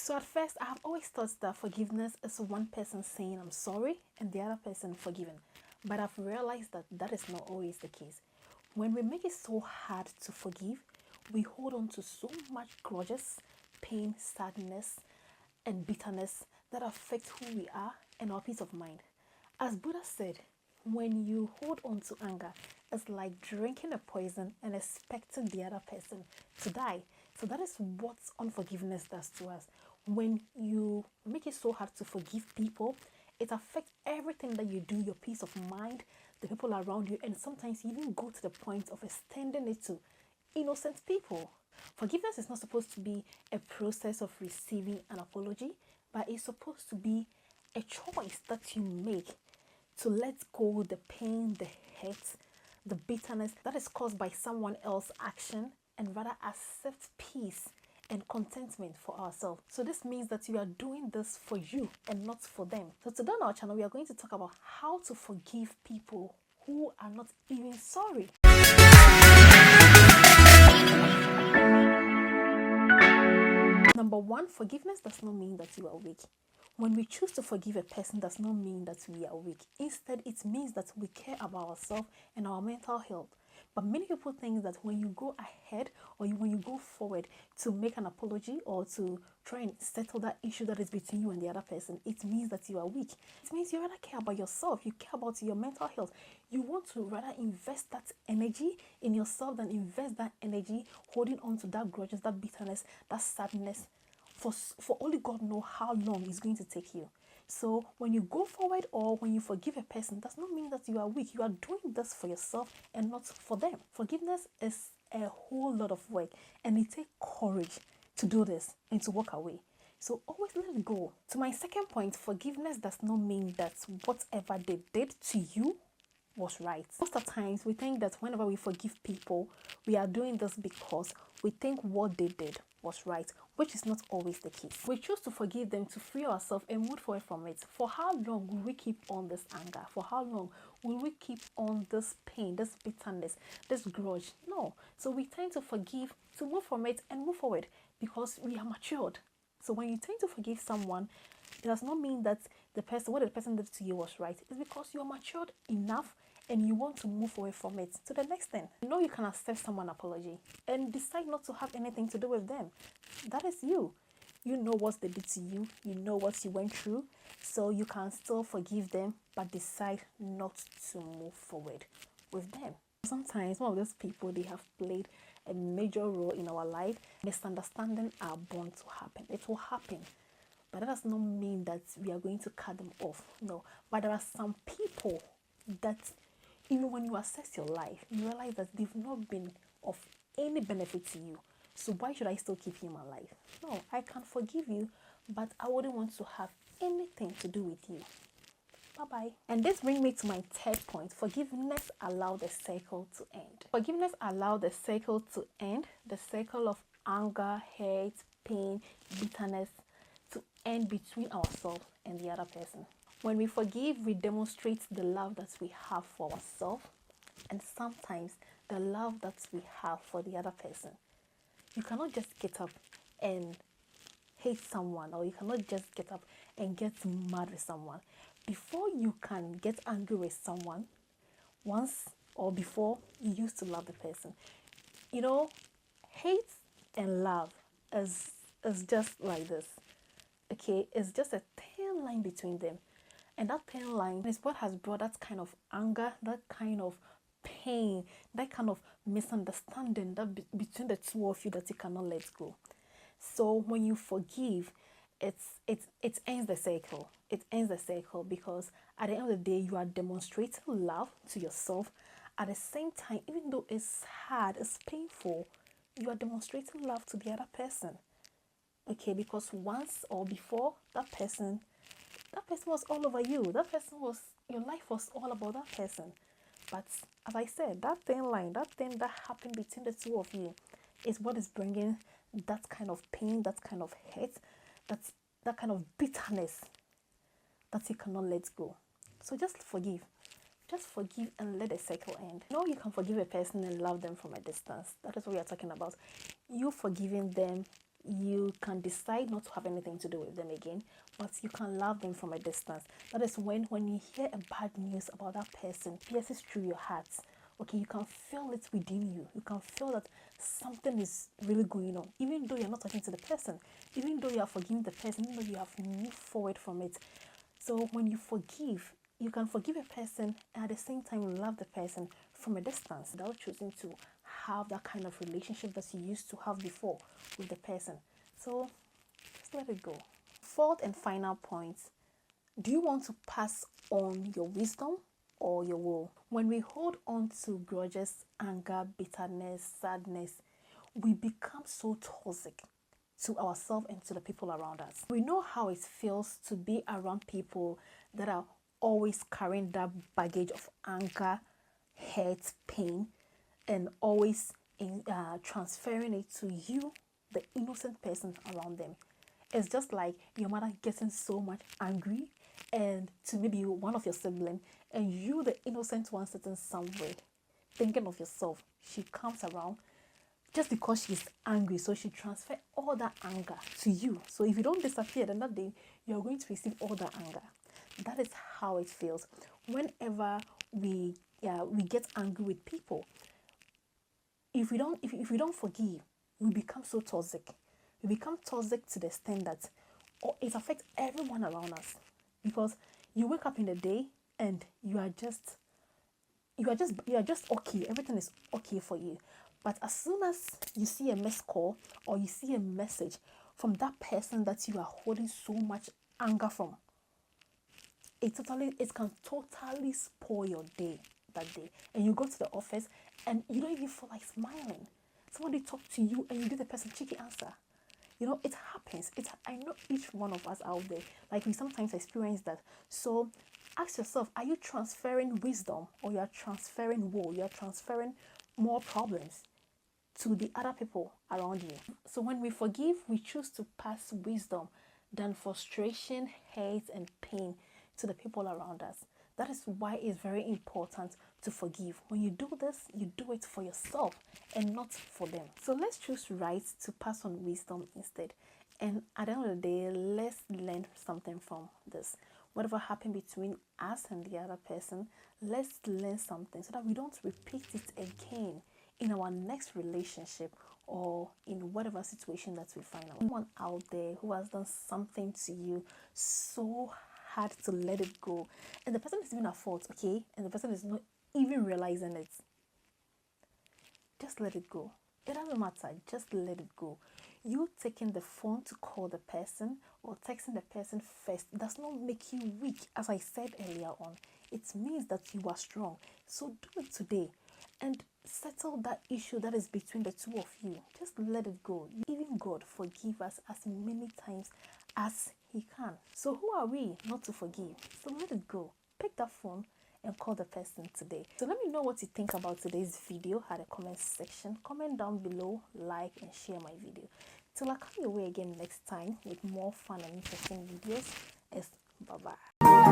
So at first, I have always thought that forgiveness is one person saying I'm sorry and the other person forgiven. But I've realized that that is not always the case. When we make it so hard to forgive, we hold on to so much grudges, pain, sadness, and bitterness that affect who we are and our peace of mind. As Buddha said, when you hold on to anger, it's like drinking a poison and expecting the other person to die. So that is what unforgiveness does to us. When you make it so hard to forgive people, it affects everything that you do, your peace of mind, the people around you, and sometimes you even go to the point of extending it to innocent people. Forgiveness is not supposed to be a process of receiving an apology, but it's supposed to be a choice that you make to let go the pain, the hurt, the bitterness that is caused by someone else's action and rather accept peace and contentment for ourselves. So this means that you are doing this for you and not for them. So today on our channel, we are going to talk about how to forgive people who are not even sorry. Number one, forgiveness does not mean that you are weak. When we choose to forgive a person does not mean that we are weak. Instead, it means that we care about ourselves and our mental health. But many people think that when you go ahead or when you go forward to make an apology or to try and settle that issue that is between you and the other person, it means that you are weak. It means you rather care about yourself. You care about your mental health. You want to rather invest that energy in yourself than invest that energy holding on to that grudges, that bitterness, that sadness. For only God know how long it's going to take you. So when you go forward or when you forgive a person, does not mean that you are weak. You are doing this for yourself and not for them. Forgiveness is a whole lot of work and it takes courage to do this and to walk away. So always let it go. To my second point, forgiveness does not mean that whatever they did to you was right. Most of the times we think that whenever we forgive people, we are doing this because we think what they did was right, which is not always the case. We choose to forgive them to free ourselves and move forward from it. For how long will we keep on this anger? For how long will we keep on this pain, this bitterness, this grudge? No. So we tend to forgive to move from it and move forward because we are matured. So when you tend to forgive someone, it does not mean that what the person did to you was right. It's because you are matured enough and you want to move away from it to the next thing. You know you can accept someone's apology and decide not to have anything to do with them. That is you. You know what they did to you. You know what you went through. So you can still forgive them, but decide not to move forward with them. Sometimes some of those people, they have played a major role in our life. Misunderstandings are bound to happen. It will happen. But that does not mean that we are going to cut them off. No. But there are some people that even when you assess your life, you realize that they've not been of any benefit to you. So why should I still keep you in my life? No, I can forgive you, but I wouldn't want to have anything to do with you. Bye-bye. And this brings me to my third point. Forgiveness allows the cycle to end. Forgiveness allows the cycle to end. The cycle of anger, hate, pain, bitterness to end between ourselves and the other person. When we forgive, we demonstrate the love that we have for ourselves and sometimes the love that we have for the other person. You cannot just get up and hate someone, or you cannot just get up and get mad with someone. Before you can get angry with someone, once or before, you used to love the person. You know, hate and love is just like this. Okay, it's just a thin line between them. And that thin line is what has brought that kind of anger, that kind of pain, that kind of misunderstanding between the two of you that you cannot let go. So when you forgive, it ends the cycle. It ends the cycle because at the end of the day, you are demonstrating love to yourself. At the same time, even though it's hard, it's painful, you are demonstrating love to the other person. Okay, because once or before, that person was all over you. Your life was all about that person. But as I said, that thin line, that thing that happened between the two of you is what is bringing that kind of pain, that kind of hate, that kind of bitterness that you cannot let go. So just forgive. Just forgive and let the cycle end. You know you can forgive a person and love them from a distance. That is what we are talking about. You forgiving them You can decide not to have anything to do with them again, but you can love them from a distance. That is when you hear a bad news about that person pierces through your heart. Okay, you can feel it within you. You can feel that something is really going on, even though you're not talking to the person, even though you are forgiving the person, even though you have moved forward from it. So when you forgive, you can forgive a person and at the same time love the person from a distance without choosing to have that kind of relationship that you used to have before with the person. So just let it go. Fourth and final point, do you want to pass on your wisdom or your woe? When we hold on to grudges, anger, bitterness, sadness, we become so toxic to ourselves and to the people around us. We know how it feels to be around people that are always carrying that baggage of anger, hurt, pain, and always transferring it to you, the innocent person around them. It's just like your mother getting so much angry and to maybe one of your siblings, and you, the innocent one, sitting somewhere thinking of yourself. She comes around just because she's angry, so she transfer all that anger to you. So if you don't disappear, then that day you're going to receive all that anger. That is how it feels whenever we get angry with people. If we don't forgive, we become so toxic. We become toxic to the extent that it affects everyone around us, because you wake up in the day and you are just okay. Everything is okay for you. But as soon as you see a missed call or you see a message from that person that you are holding so much anger from, it can totally spoil your day that day. And you go to the office and you don't even feel like smiling. Somebody talk to you and you give the person cheeky answer. It happens. I know each one of us out there, like, we sometimes experience that. So ask yourself, are you transferring wisdom or you are transferring woe? You are transferring more problems to the other people around you. So when we forgive, we choose to pass wisdom than frustration, hate, and pain to the people around us. That is why it's very important to forgive. When you do this, you do it for yourself and not for them. So let's choose right to pass on wisdom instead. And at the end of the day, let's learn something from this. Whatever happened between us and the other person, let's learn something so that we don't repeat it again in our next relationship or in whatever situation that we find out. Someone out there who has done something to you so hard to let it go, and the person is even at fault, okay, and the person is not even realizing it, just let it go. It doesn't matter, just let it go. You taking the phone to call the person or texting the person first does not make you weak. As I said earlier on, it means that you are strong. So do it today and settle that issue that is between the two of you. Just let it go. Even God forgive us as many times as He can. So who are we not to forgive? So let it go. Pick that phone and call the person today. So let me know what you think about today's video at the comment section. Comment down below, like and share my video. Till I come your way again next time with more fun and interesting videos. Bye bye.